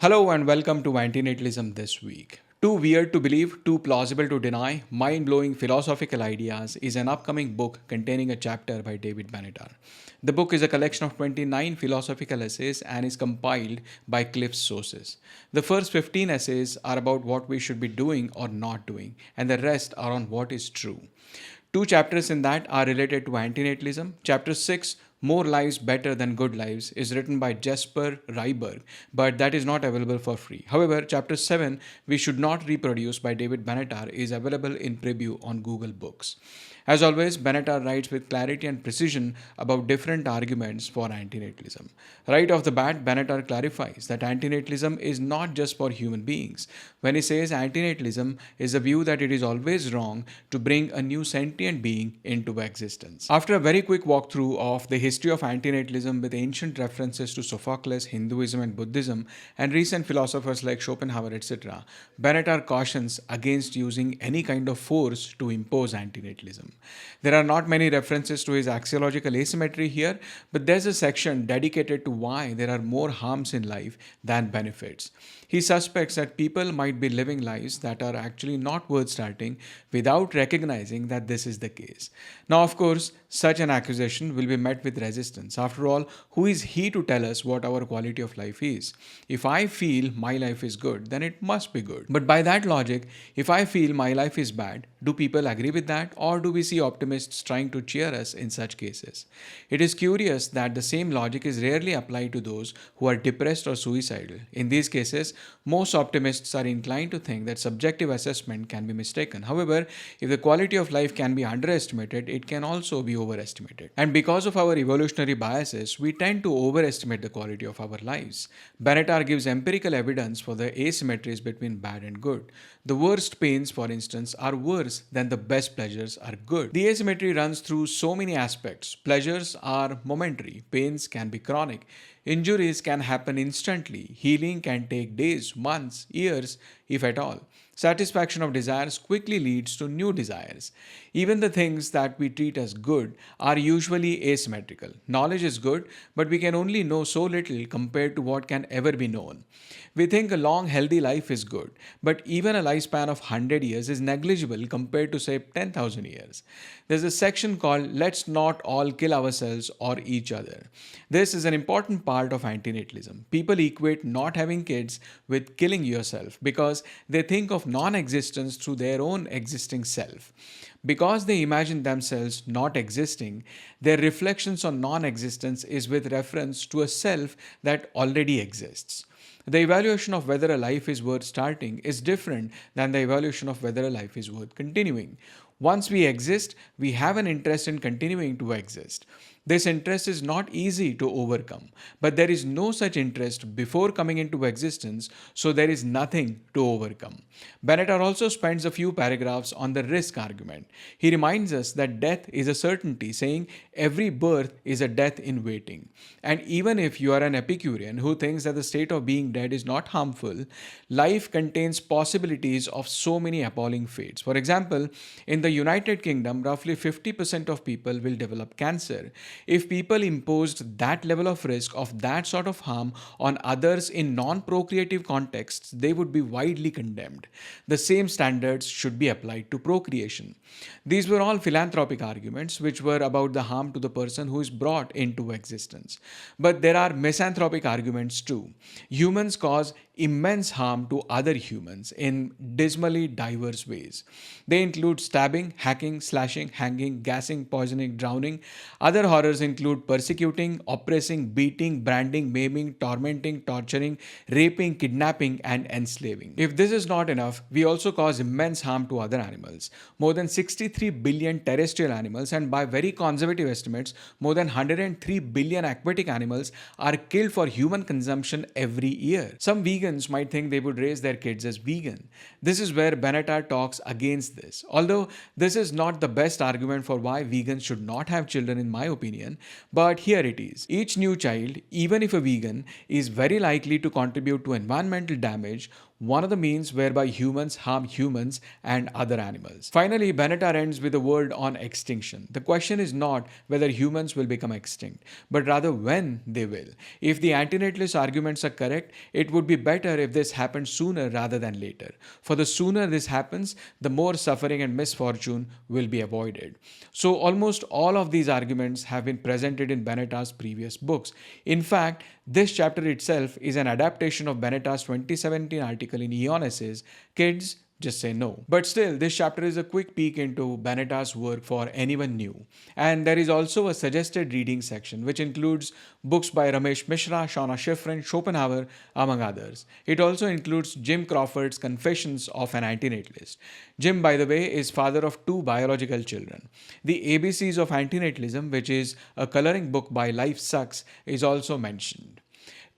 Hello and welcome to Antinatalism this week. Too weird to believe, too plausible to deny, mind-blowing philosophical ideas is an upcoming book containing a chapter by David Benatar. The book is a collection of 29 philosophical essays and is compiled by Cliff's sources. The first 15 essays are about what we should be doing or not doing, and the rest are on what is true. Two chapters in that are related to antinatalism. Chapter 6, More Lives Better Than Good Lives, is written by Jesper Ryberg, but that is not available for free. However, Chapter 7, We Should Not Reproduce by David Benatar, is available in preview on Google Books. As always, Benatar writes with clarity and precision about different arguments for antinatalism. Right off the bat, Benatar clarifies that antinatalism is not just for human beings. When he says antinatalism is a view that it is always wrong to bring a new sentient being into existence. After a very quick walkthrough of the history of antinatalism with ancient references to Sophocles, Hinduism and Buddhism, and recent philosophers like Schopenhauer, etc., Benatar cautions against using any kind of force to impose antinatalism. There are not many references to his axiological asymmetry here, but there's a section dedicated to why there are more harms in life than benefits. He suspects that people might be living lives that are actually not worth starting without recognizing that this is the case. Now, of course, such an accusation will be met with resistance. After all, who is he to tell us what our quality of life is? If I feel my life is good, then it must be good. But by that logic, if I feel my life is bad, do people agree with that, or do we see optimists trying to cheer us in such cases? It is curious that the same logic is rarely applied to those who are depressed or suicidal. In these cases, most optimists are inclined to think that subjective assessment can be mistaken. However, if the quality of life can be underestimated, it can also be overestimated. And because of our evolutionary biases, we tend to overestimate the quality of our lives. Benatar gives empirical evidence for the asymmetries between bad and good. The worst pains, for instance, are worse than the best pleasures are good. The asymmetry runs through so many aspects. Pleasures are momentary, pains can be chronic. Injuries can happen instantly. Healing can take days, months, years, if at all. Satisfaction of desires quickly leads to new desires. Even the things that we treat as good are usually asymmetrical. Knowledge is good, but we can only know so little compared to what can ever be known. We think a long, healthy life is good, but even a lifespan of 100 years is negligible compared to, say, 10,000 years. There's a section called Let's Not All Kill Ourselves or Each Other. This is an important part of antinatalism. People equate not having kids with killing yourself because they think of non-existence through their own existing self. Because they imagine themselves not existing, their reflections on non-existence is with reference to a self that already exists. The evaluation of whether a life is worth starting is different than the evaluation of whether a life is worth continuing. Once we exist, we have an interest in continuing to exist. This interest is not easy to overcome, but there is no such interest before coming into existence, so there is nothing to overcome. Benatar also spends a few paragraphs on the risk argument. He reminds us that death is a certainty, saying every birth is a death in waiting. And even if you are an Epicurean who thinks that the state of being dead is not harmful, life contains possibilities of so many appalling fates. For example, in the United Kingdom, roughly 50% of people will develop cancer. If people imposed that level of risk of that sort of harm on others in non-procreative contexts, they would be widely condemned. The same standards should be applied to procreation. These were all philanthropic arguments which were about the harm to the person who is brought into existence. But there are misanthropic arguments too. Humans cause immense harm to other humans in dismally diverse ways. They include stabbing, hacking, slashing, hanging, gassing, poisoning, drowning. Other horrors include persecuting, oppressing, beating, branding, maiming, tormenting, torturing, raping, kidnapping, and enslaving. If this is not enough, we also cause immense harm to other animals. More than 63 billion terrestrial animals, and by very conservative estimates, more than 103 billion aquatic animals are killed for human consumption every year. Some vegans might think they would raise their kids as vegan. This is where Benatar talks against this. Although this is not the best argument for why vegans should not have children in my opinion, but here it is. Each new child, even if a vegan, is very likely to contribute to environmental damage one of the means whereby humans harm humans and other animals. Finally, Benatar ends with a word on extinction. The question is not whether humans will become extinct, but rather when they will. If the antinatalist arguments are correct, it would be better if this happened sooner rather than later. For the sooner this happens, the more suffering and misfortune will be avoided. So, almost all of these arguments have been presented in Benatar's previous books. In fact, this chapter itself is an adaptation of Benatar's 2017 article in Iones's Kids Just Say No. But still, this chapter is a quick peek into Benatar's work for anyone new. And there is also a suggested reading section, which includes books by Ramesh Mishra, Shauna Schifrin, Schopenhauer, among others. It also includes Jim Crawford's Confessions of an Antinatalist. Jim, by the way, is father of two biological children. The ABCs of Antinatalism, which is a coloring book by Life Sucks, is also mentioned.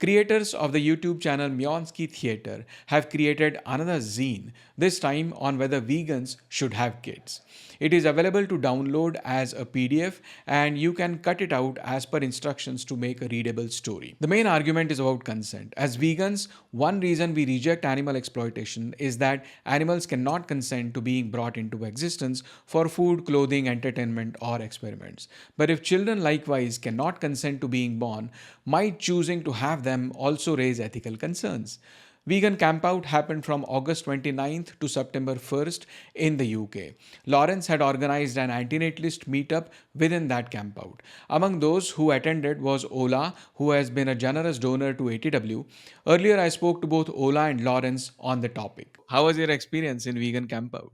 Creators of the YouTube channel Myonsky Theater have created another zine, this time on whether vegans should have kids. It is available to download as a PDF and you can cut it out as per instructions to make a readable story. The main argument is about consent. As vegans, one reason we reject animal exploitation is that animals cannot consent to being brought into existence for food, clothing, entertainment, or experiments. But if children likewise cannot consent to being born, might choosing to have them also raise ethical concerns. Vegan Campout happened from August 29th to September 1st in the UK. Lawrence had organized an antinatalist meetup within that campout. Among those who attended was Ola, who has been a generous donor to ATW. Earlier, I spoke to both Ola and Lawrence on the topic. How was your experience in Vegan Campout?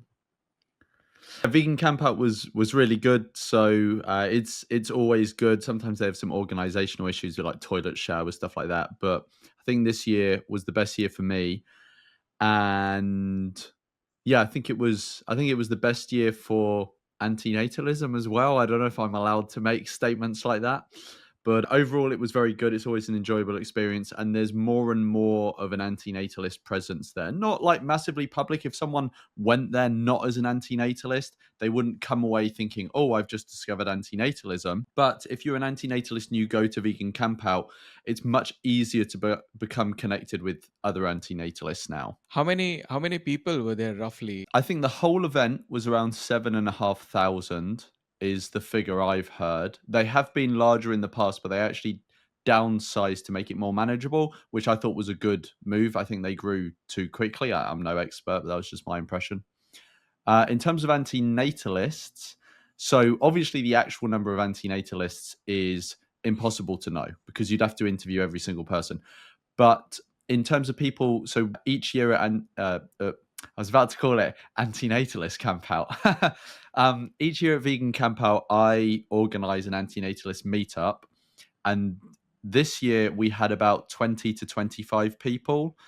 Vegan camp out was really good. So it's always good. Sometimes they have some organizational issues with like toilet showers, stuff like that. But I think this year was the best year for me. And yeah, I think it was the best year for antinatalism as well. I don't know if I'm allowed to make statements like that. But overall, it was very good. It's always an enjoyable experience. And there's more and more of an antinatalist presence there. Not like massively public. If someone went there not as an antinatalist, they wouldn't come away thinking, oh, I've just discovered antinatalism. But if you're an antinatalist and you go to Vegan Camp Out, it's much easier to become connected with other antinatalists now. How many people were there roughly? I think the whole event was around 7,500 is the figure I've heard. They have been larger in the past, but they actually downsized to make it more manageable, which I thought was a good move. I think they grew too quickly. I'm no expert, but that was just my impression. In terms of antinatalists, so obviously the actual number of antinatalists is impossible to know because you'd have to interview every single person. But in terms of people, so each year at I was about to call it antinatalist camp out. Each year at Vegan Camp Out, I organize an antinatalist meetup, and this year we had about 20 to 25 people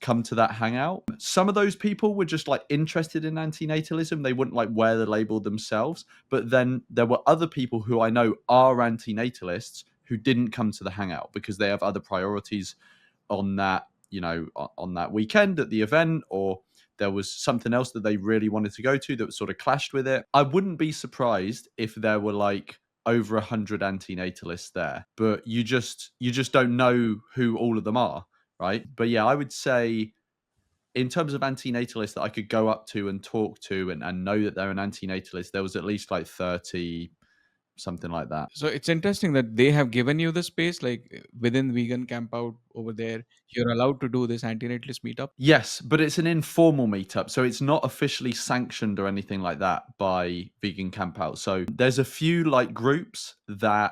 come to that hangout. Some of those people were just like interested in antinatalism. They wouldn't like wear the label themselves. But then there were other people who I know are antinatalists who didn't come to the hangout because they have other priorities on that, on that weekend at the event, or there was something else that they really wanted to go to that sort of clashed with it. I wouldn't be surprised if there were like over 100 antinatalists there, but you just don't know who all of them are, right? But yeah, I would say in terms of antinatalists that I could go up to and talk to and know that they're an antinatalist, there was at least like 30, something like that. So it's interesting that they have given you the space, like within Vegan Campout over there, you're allowed to do this antinatalist meetup. Yes, but it's an informal meetup, so it's not officially sanctioned or anything like that by Vegan Camp Out. So there's a few like groups that,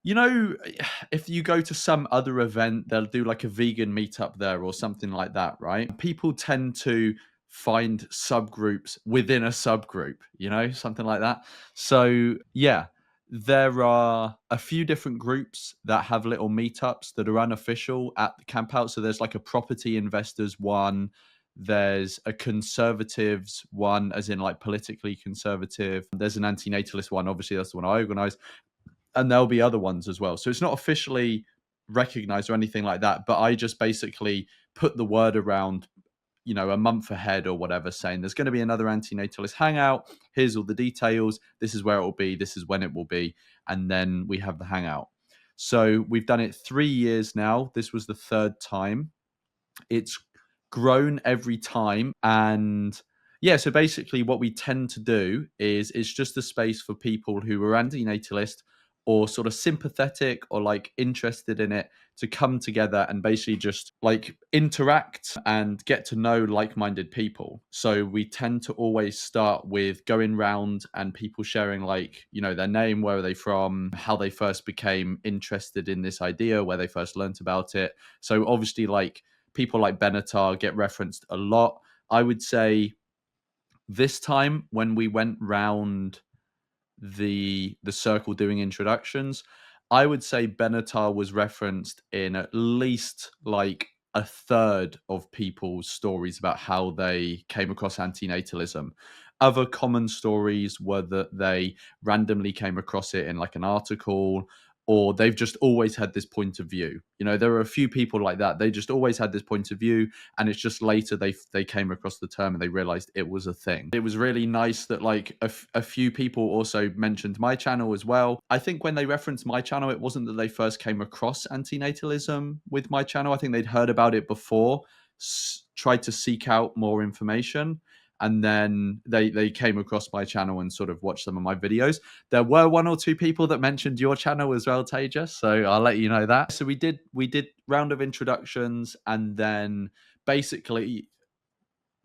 if you go to some other event, they'll do like a vegan meetup there or something like that, right? People tend to find subgroups within a subgroup, something like that. So yeah, there are a few different groups that have little meetups that are unofficial at the camp out. So there's like a property investors one, there's a conservatives one, as in like politically conservative. There's an antinatalist one. Obviously, that's the one I organize. And there'll be other ones as well. So it's not officially recognized or anything like that. But I just basically put the word around, a month ahead or whatever, saying there's going to be another antinatalist hangout. Here's all the details. This is where it will be. This is when it will be. And then we have the hangout. So we've done it 3 years now. This was the third time. It's grown every time. And yeah, so basically what we tend to do is it's just a space for people who are antinatalist or sort of sympathetic or like interested in it to come together and basically just like interact and get to know like-minded people. So we tend to always start with going round and people sharing like, you know, their name, where are they from, how they first became interested in this idea, where they first learnt about it. So obviously like people like Benatar get referenced a lot. I would say this time when we went round the circle doing introductions, I would say Benatar was referenced in at least like a third of people's stories about how they came across antinatalism. Other common stories were that they randomly came across it in like an article, or they've just always had this point of view. You know, there are a few people like that. They just always had this point of view, and it's just later they came across the term and they realized it was a thing. It was really nice that like a few people also mentioned my channel as well. I think when they referenced my channel, it wasn't that they first came across antinatalism with my channel. I think they'd heard about it before, tried to seek out more information, and then they came across my channel and sort of watched some of my videos. There were one or two people that mentioned your channel as well, Tejas, so I'll let you know that. So we did round of introductions, and then basically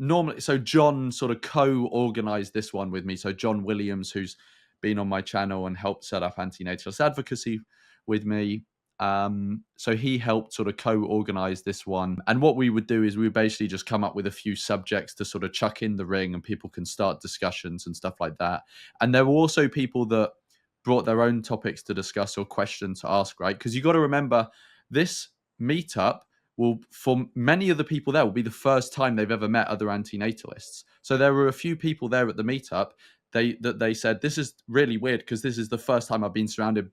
normally, so John sort of co-organized this one with me. So John Williams, who's been on my channel and helped set up Antinatalist Advocacy with me. So he helped sort of co-organize this one. And what we would do is we would basically just come up with a few subjects to sort of chuck in the ring and people can start discussions and stuff like that. And there were also people that brought their own topics to discuss or questions to ask, right? Because you got to remember, this meetup will, for many of the people there, will be the first time they've ever met other antinatalists. So there were a few people there at the meetup that they said, this is really weird because this is the first time I've been surrounded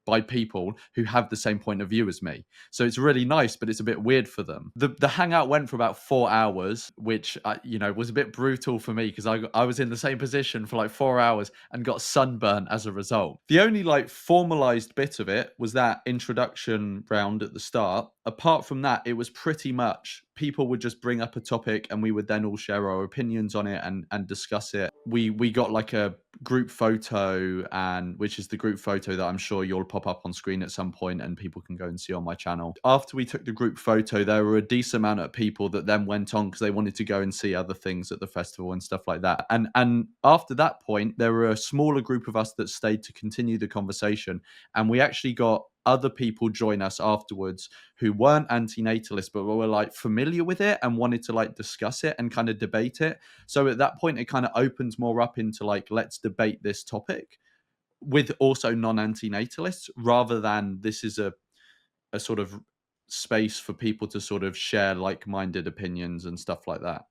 by people who have the same point of view as me. So it's really nice, but it's a bit weird for them. The hangout went for about 4 hours, which you know, was a bit brutal for me because I was in the same position for like 4 hours and got sunburnt as a result. The only like formalized bit of it was that introduction round at the start. Apart from that, it was pretty much people would just bring up a topic and we would then all share our opinions on it and discuss it. We got like a group photo, and which is the group photo that I'm sure you'll pop up on screen at some point and people can go and see on my channel. After we took the group photo, there were a decent amount of people that then went on because they wanted to go and see other things at the festival and stuff like that. And after that point, there were a smaller group of us that stayed to continue the conversation, and we actually got other people join us afterwards who weren't antinatalist but were like familiar with it and wanted to like discuss it and kind of debate it. So at that point it kind of opens more up into like, let's debate this topic with also non-antinatalists, rather than this is a sort of space for people to sort of share like-minded opinions and stuff like that.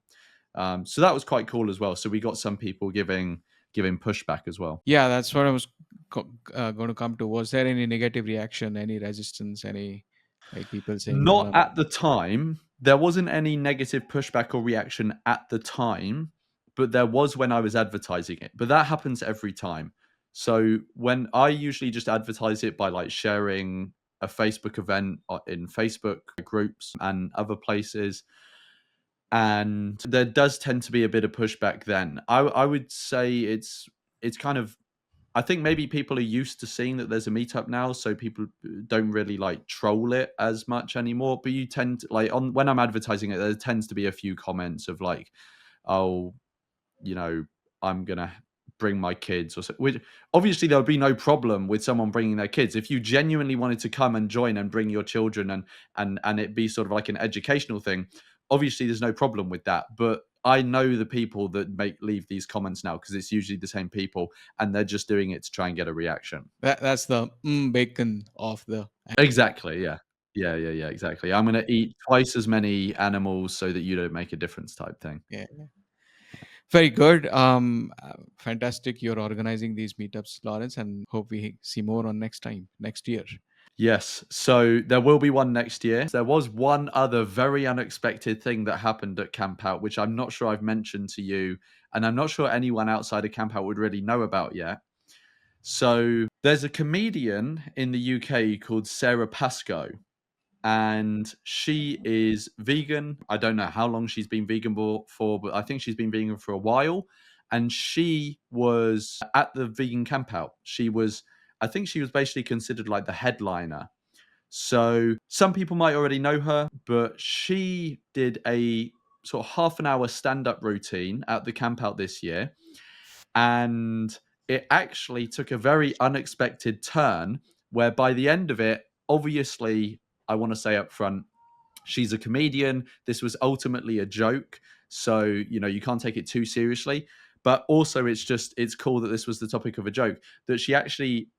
So that was quite cool as well. So we got some people giving pushback as well. Yeah, that's what I was going to come to. Was there any negative reaction, any resistance, any like people saying you're Not not? at the time. There wasn't any negative pushback or reaction at the time, but there was when I was advertising it. But that happens every time. So when I usually just advertise it by like sharing a Facebook event in Facebook groups and other places, and there does tend to be a bit of pushback then. I would say it's kind of, I think maybe people are used to seeing that there's a meetup now, so people don't really like troll it as much anymore. But you tend to, like, on when I'm advertising it, there tends to be a few comments of like, "Oh, you know, I'm gonna bring my kids," or so. Which obviously there would be no problem with someone bringing their kids if you genuinely wanted to come and join and bring your children and it be sort of like an educational thing. Obviously, there's no problem with that, but I know the people that leave these comments now because it's usually the same people, and they're just doing it to try and get a reaction. That's the bacon of the. Exactly. Yeah. Yeah. Exactly. I'm gonna eat twice as many animals so that you don't make a difference, type thing. Yeah. Very good. Fantastic. You're organizing these meetups, Lawrence, and hope we see more on next year. Yes. So there will be one next year. There was one other very unexpected thing that happened at Camp Out, which I'm not sure I've mentioned to you, and I'm not sure anyone outside of Camp Out would really know about yet. So there's a comedian in the UK called Sarah Pascoe. and she is vegan. I don't know how long she's been vegan for, but I think she's been vegan for a while. And she was at the vegan campout. I think she was basically considered like the headliner. So some people might already know her, but she did a sort of half an hour stand up routine at the campout this year. And it actually took a very unexpected turn where by the end of it, obviously, I want to say up front, she's a comedian. This was ultimately a joke. So, you can't take it too seriously. But also, it's cool that this was the topic of a joke. That she actually,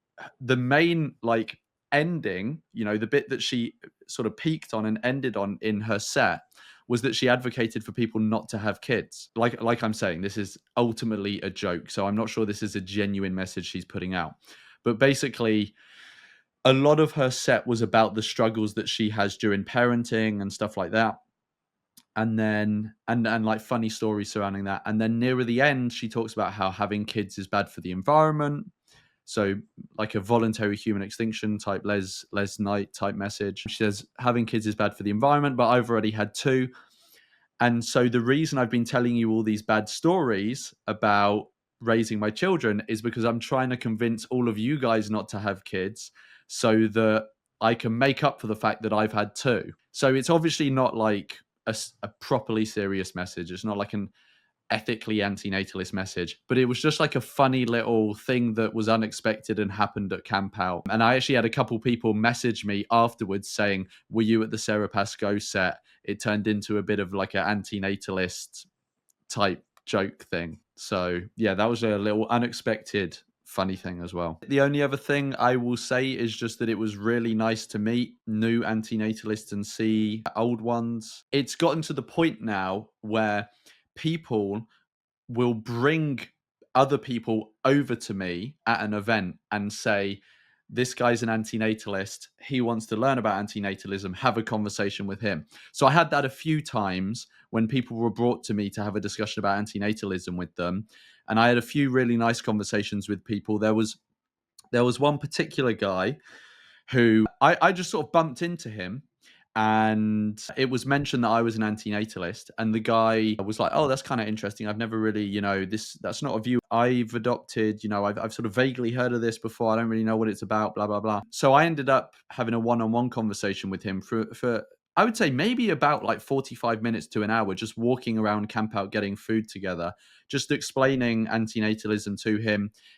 the main like ending, the bit that she sort of peaked on and ended on in her set was that she advocated for people not to have kids. Like I'm saying, this is ultimately a joke. So I'm not sure this is a genuine message she's putting out. But basically, a lot of her set was about the struggles that she has during parenting and stuff like that. And then and like funny stories surrounding that. And then nearer the end, she talks about how having kids is bad for the environment. So like a voluntary human extinction type Les Knight type message. She says having kids is bad for the environment, but I've already had two. And so the reason I've been telling you all these bad stories about raising my children is because I'm trying to convince all of you guys not to have kids so that I can make up for the fact that I've had two. So it's obviously not like a properly serious message. It's not like an ethically anti-natalist message, but it was just like a funny little thing that was unexpected and happened at camp out. And I actually had a couple people message me afterwards saying, were you at the Sarah Pascoe set? It turned into a bit of like an anti-natalist type joke thing. So yeah, that was a little unexpected funny thing as well. The only other thing I will say is just that it was really nice to meet new anti-natalists and see old ones. It's gotten to the point now where people will bring other people over to me at an event and say, this guy's an antinatalist. He wants to learn about antinatalism. Have a conversation with him. So I had that a few times when people were brought to me to have a discussion about antinatalism with them. And I had a few really nice conversations with people. There was one particular guy who I just sort of bumped into him, and it was mentioned that I was an antinatalist, and the guy was like, oh, that's kind of interesting. I've never really, that's not a view I've adopted. I've sort of vaguely heard of this before. I don't really know what it's about, blah, blah, blah. So I ended up having a one-on-one conversation with him for I would say maybe about like 45 minutes to an hour, just walking around camp out, getting food together, just explaining antinatalism to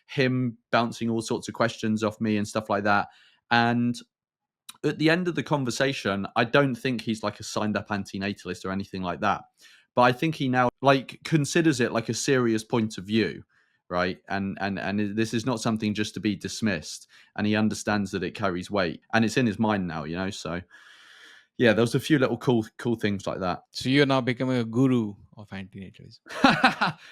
him bouncing all sorts of questions off me and stuff like that. And at the end of the conversation, I don't think he's like a signed up antinatalist or anything like that. But I think he now like considers it like a serious point of view, right? And this is not something just to be dismissed. And he understands that it carries weight, and it's in his mind now, So yeah, there was a few little cool things like that. So you're now becoming a guru of antinatalism.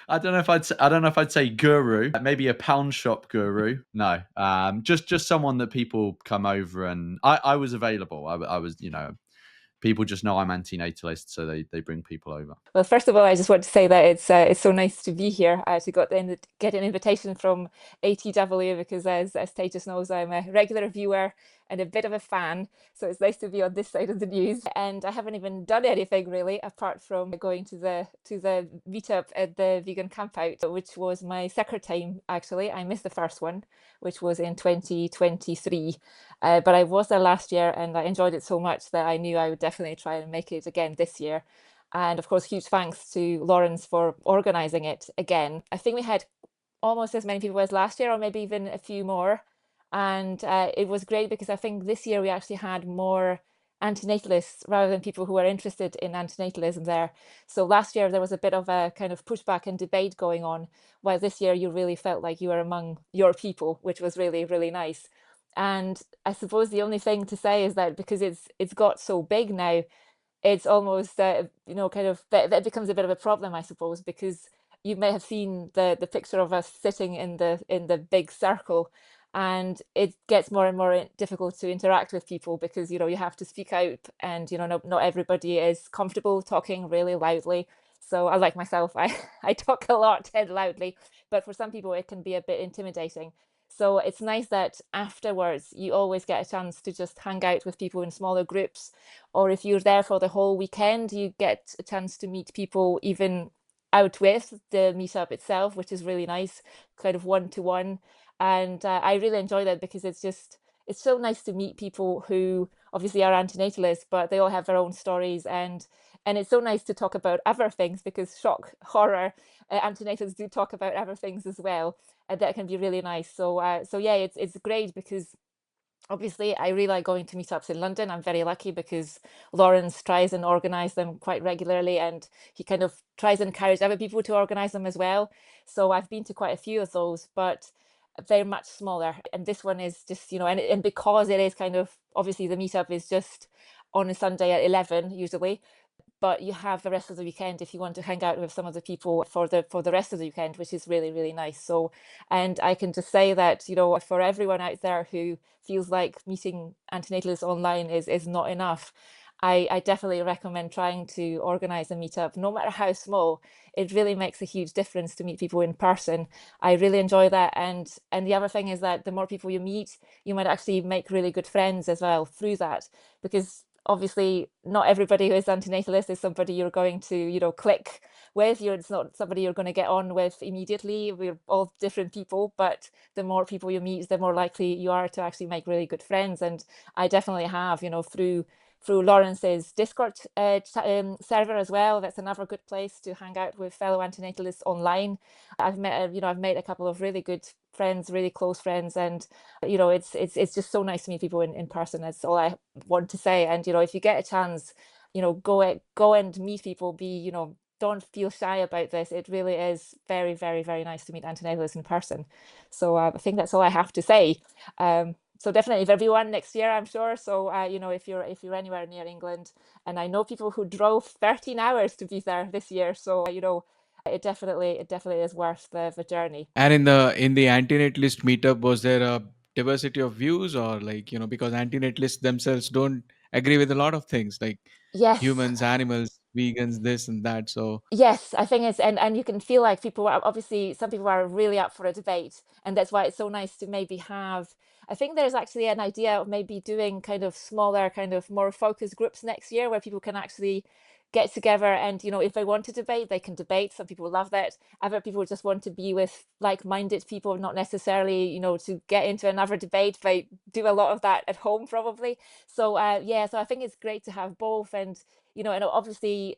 I don't know if I'd say guru. Maybe a pound shop guru. No, just someone that people come over, and I was available. I was, people just know I'm antinatalist, so they bring people over. Well, first of all, I just want to say that it's so nice to be here. I actually get an invitation from ATW because, as Titus knows, I'm a regular viewer and a bit of a fan. So it's nice to be on this side of the news. And I haven't even done anything really, apart from going to the meetup at the vegan campout, which was my second time actually. I missed the first one, which was in 2023. But I was there last year and I enjoyed it so much that I knew I would definitely try and make it again this year. And of course, huge thanks to Lawrence for organizing it again. I think we had almost as many people as last year, or maybe even a few more. And it was great because I think this year we actually had more antinatalists rather than people who were interested in antinatalism there. So last year there was a bit of a kind of pushback and debate going on, while this year you really felt like you were among your people, which was really, really nice. And I suppose the only thing to say is that because it's got so big now, it's almost kind of that becomes a bit of a problem, I suppose, because you may have seen the picture of us sitting in the big circle, and it gets more and more difficult to interact with people because you have to speak out, and not everybody is comfortable talking really loudly. So I like myself, I talk a lot and loudly, but for some people it can be a bit intimidating. So it's nice that afterwards you always get a chance to just hang out with people in smaller groups, or if you're there for the whole weekend, you get a chance to meet people even out with the meetup itself, which is really nice, kind of one-to-one. And I really enjoy that because it's so nice to meet people who obviously are antinatalists, but they all have their own stories, and it's so nice to talk about other things because shock, horror, antinatalists do talk about other things as well, and that can be really nice. So yeah, it's great because obviously I really like going to meetups in London. I'm very lucky because Lawrence tries and organise them quite regularly, and he kind of tries and encourage other people to organise them as well. So I've been to quite a few of those, but they're much smaller. And this one is just, and because it is kind of, obviously the meetup is just on a Sunday at 11 usually, but you have the rest of the weekend if you want to hang out with some of the people for the rest of the weekend, which is really, really nice. So, and I can just say that, for everyone out there who feels like meeting antinatalists online is not enough, I definitely recommend trying to organize a meetup, no matter how small. It really makes a huge difference to meet people in person. I really enjoy that. And the other thing is that the more people you meet, you might actually make really good friends as well through that, because obviously not everybody who is antinatalist is somebody you're going to, click with. It's not somebody you're going to get on with immediately. We're all different people, but the more people you meet, the more likely you are to actually make really good friends. And I definitely have, through Lawrence's Discord server as well. That's another good place to hang out with fellow antinatalists online. I've made a couple of really good friends, really close friends, and it's just so nice to meet people in person. That's all I want to say. And if you get a chance, go and meet people. Don't feel shy about this. It really is very, very, very nice to meet antinatalists in person. So I think that's all I have to say. So definitely there'll be one next year, I'm sure. So if you're anywhere near England, and I know people who drove 13 hours to be there this year. So it definitely is worth the journey. And in the antinatalist meetup, was there a diversity of views, or because antinatalists themselves don't agree with a lot of things, like Yes. humans, animals, vegans, this and that. So Yes, I think and you can feel like people are, obviously some people are really up for a debate, and that's why it's so nice to maybe have. I think there's actually an idea of maybe doing kind of smaller, kind of more focused groups next year where people can actually get together and if they want to debate, they can debate. Some people love that. Other people just want to be with like-minded people, not necessarily, to get into another debate. They do a lot of that at home probably. So yeah, so I think it's great to have both, and obviously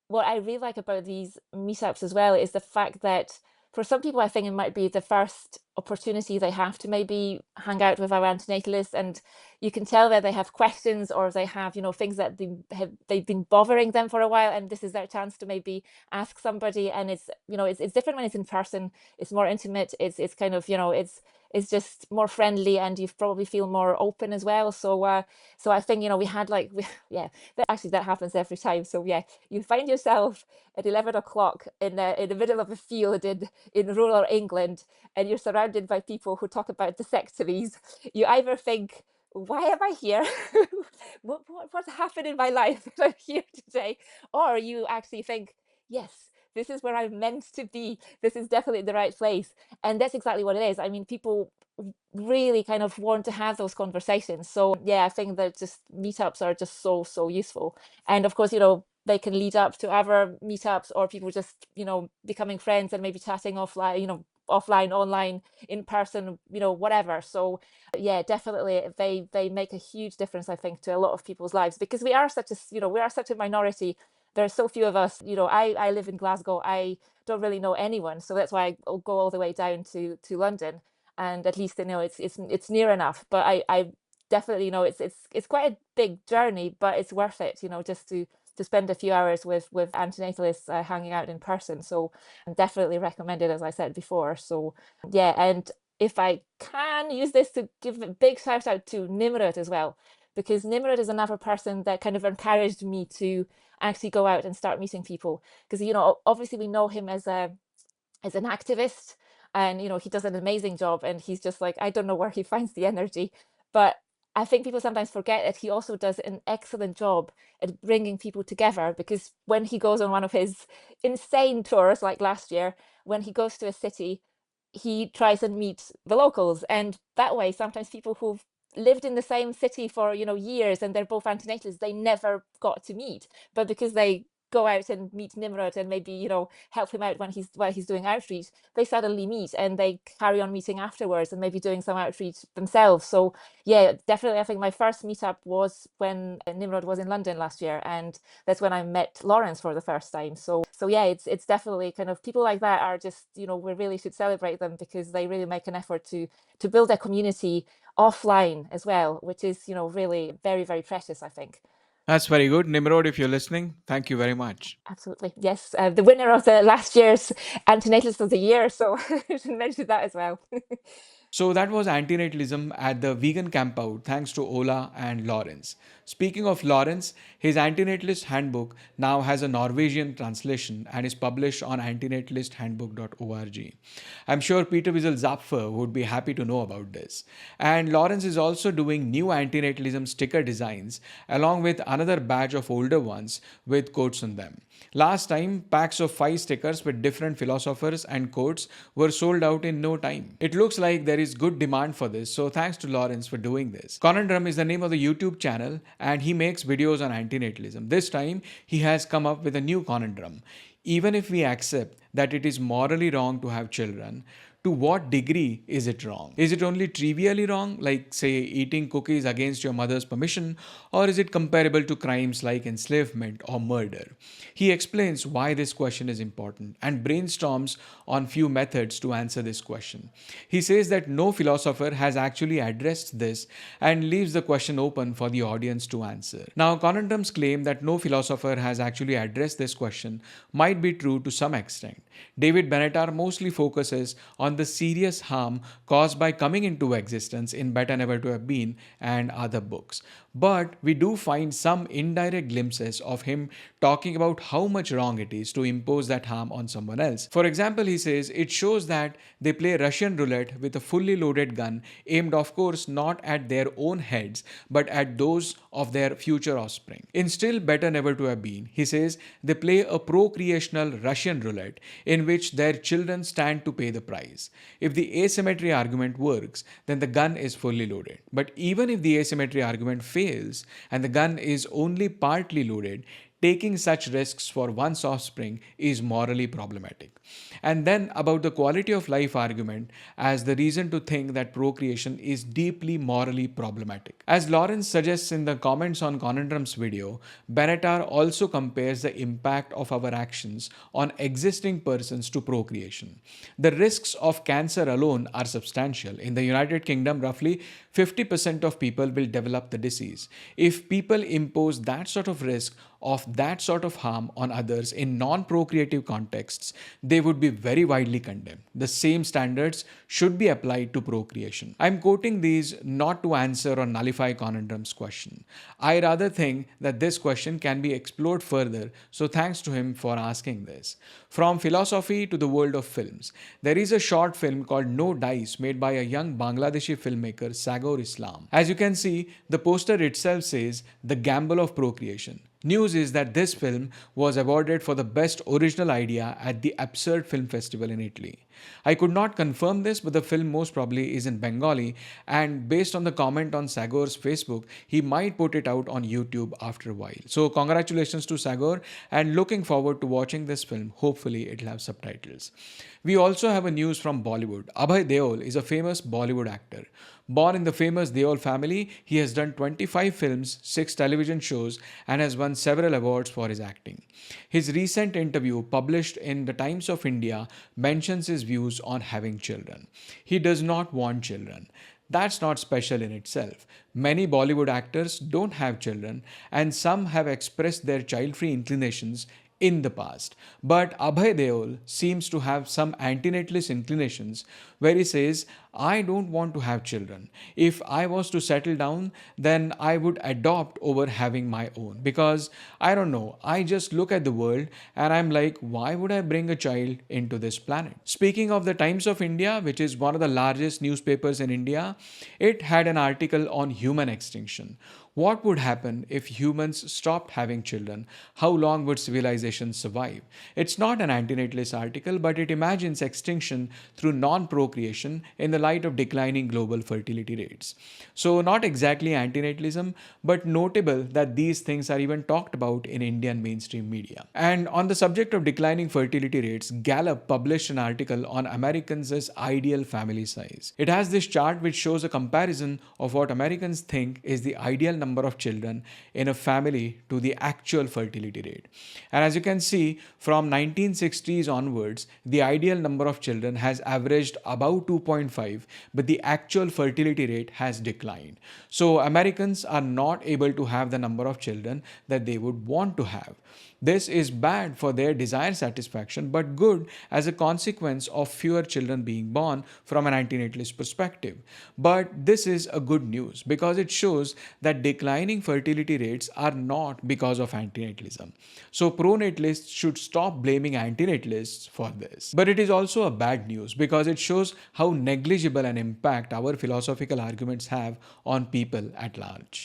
what I really like about these meetups as well is the fact that for some people, I think it might be the first opportunity they have to maybe hang out with our antinatalists, and you can tell that they have questions or they have, things that they've been bothering them for a while, and this is their chance to maybe ask somebody. And it's different when it's in person. It's more intimate. It's kind of it's just more friendly, and you probably feel more open as well. So I think we had yeah, that happens every time. So yeah, you find yourself at 11 o'clock in the middle of a field in rural England, and you're surrounded by people who talk about vasectomies. You either think, why am I here? What's happened in my life that I'm here today? Or you actually think, yes, this is where I'm meant to be. This is definitely the right place. And that's exactly what it is. I mean, people really kind of want to have those conversations. So yeah, I think that just meetups are just so, so useful. And of course, they can lead up to other meetups, or people just, becoming friends and maybe chatting offline, offline, online, in person, whatever. So yeah, definitely they make a huge difference, I think, to a lot of people's lives, because we are such a minority. There are so few of us. I live in Glasgow. I don't really know anyone, so that's why I'll go all the way down to London, and at least it's near enough. But I definitely it's quite a big journey, but it's worth it, just to spend a few hours with antinatalists hanging out in person. So definitely recommend it, as I said before. So yeah, and if I can use this to give a big shout out to Nimrod as well, because Nimrod is another person that kind of encouraged me to actually go out and start meeting people, because obviously we know him as an activist, and he does an amazing job, and he's just like, I don't know where he finds the energy, but I think people sometimes forget that he also does an excellent job at bringing people together, because when he goes on one of his insane tours, like last year, when he goes to a city, he tries and meet the locals. And that way, sometimes people who've lived in the same city for years and they're both antinatalists, they never got to meet, but because they go out and meet Nimrod and maybe help him out while he's doing outreach, they suddenly meet and they carry on meeting afterwards and maybe doing some outreach themselves. So yeah, definitely, I think my first meetup was when Nimrod was in London last year, and that's when I met Lawrence for the first time. So yeah, it's definitely kind of people like that are just we really should celebrate them, because they really make an effort to build a community offline as well, which is really very, very precious, I think. That's very good. Nimrod, if you're listening, thank you very much. Absolutely. Yes. The winner of the last year's Antinatalist of the Year. So I should mention that as well. So that was antinatalism at the vegan campout, thanks to Ola and Lawrence. Speaking of Lawrence, his antinatalist handbook now has a Norwegian translation and is published on antinatalishandbook.org. I'm sure Peter Wiesel Zapfer would be happy to know about this. And Lawrence is also doing new antinatalism sticker designs along with another batch of older ones with quotes on them. Last time, packs of 5 stickers with different philosophers and quotes were sold out in no time. It looks like there is good demand for this, so thanks to Lawrence for doing this. Conundrum is the name of the YouTube channel, and he makes videos on antinatalism. This time, he has come up with a new conundrum. Even if we accept that it is morally wrong to have children, to what degree is it wrong? Is it only trivially wrong, like, say, eating cookies against your mother's permission, or is it comparable to crimes like enslavement or murder? He explains why this question is important and brainstorms on few methods to answer this question. He says that no philosopher has actually addressed this and leaves the question open for the audience to answer. Now, conundrums claim that no philosopher has actually addressed this question might be true to some extent. David Benatar mostly focuses on the serious harm caused by coming into existence in Better Never to Have Been and other books. But we do find some indirect glimpses of him talking about how much wrong it is to impose that harm on someone else. For example, he says it shows that they play Russian roulette with a fully loaded gun aimed, of course, not at their own heads but at those of their future offspring. In Still Better Never to Have Been, he says they play a procreational Russian roulette in which their children stand to pay the price. If the asymmetry argument works, then the gun is fully loaded. But even if the asymmetry argument fails and the gun is only partly loaded, taking such risks for one's offspring is morally problematic. And then about the quality of life argument as the reason to think that procreation is deeply morally problematic. As Lawrence suggests in the comments on Conundrum's video, Benatar also compares the impact of our actions on existing persons to procreation. The risks of cancer alone are substantial. In the United Kingdom, roughly 50% of people will develop the disease. If people impose that sort of risk of that sort of harm on others in non-procreative contexts, they would be very widely condemned. The same standards should be applied to procreation. I'm quoting these not to answer or nullify Conundrum's question. I rather think that this question can be explored further, so thanks to him for asking this. From philosophy to the world of films, there is a short film called No Dice made by a young Bangladeshi filmmaker, Sagar Islam. As you can see, the poster itself says The Gamble of Procreation. News is that this film was awarded for the best original idea at the Absurd Film Festival in Italy. I could not confirm this, but the film most probably is in Bengali, and based on the comment on Sagar's Facebook, he might put it out on YouTube after a while. So congratulations to Sagar, and looking forward to watching this film. Hopefully it'll have subtitles. We also have a news from Bollywood. Abhay Deol is a famous Bollywood actor. Born in the famous Deol family, he has done 25 films, 6 television shows, and has won several awards for his acting. His recent interview, published in the Times of India, mentions his views on having children. He does not want children. That's not special in itself. Many Bollywood actors don't have children, and some have expressed their child-free inclinations in the past. But Abhay Deol seems to have some antinatalist inclinations where he says, I don't want to have children. If I was to settle down, then I would adopt over having my own, because I don't know, I just look at the world and I'm like, why would I bring a child into this planet? Speaking of the Times of India, which is one of the largest newspapers in India, it had an article on human extinction. What would happen if humans stopped having children? How long would civilization survive? It's not an antinatalist article, but it imagines extinction through non procreation in the light of declining global fertility rates. So, not exactly antinatalism, but notable that these things are even talked about in Indian mainstream media. And on the subject of declining fertility rates, Gallup published an article on Americans' ideal family size. It has this chart which shows a comparison of what Americans think is the ideal number of children in a family to the actual fertility rate. And as you can see, from 1960s onwards, the ideal number of children has averaged about 2.5, but the actual fertility rate has declined. So Americans are not able to have the number of children that they would want to have. This is bad for their desire satisfaction, but good as a consequence of fewer children being born from an antinatalist perspective. But this is a good news because it shows that declining fertility rates are not because of antinatalism. So pronatalists should stop blaming antinatalists for this. But it is also a bad news because it shows how negligible an impact our philosophical arguments have on people at large.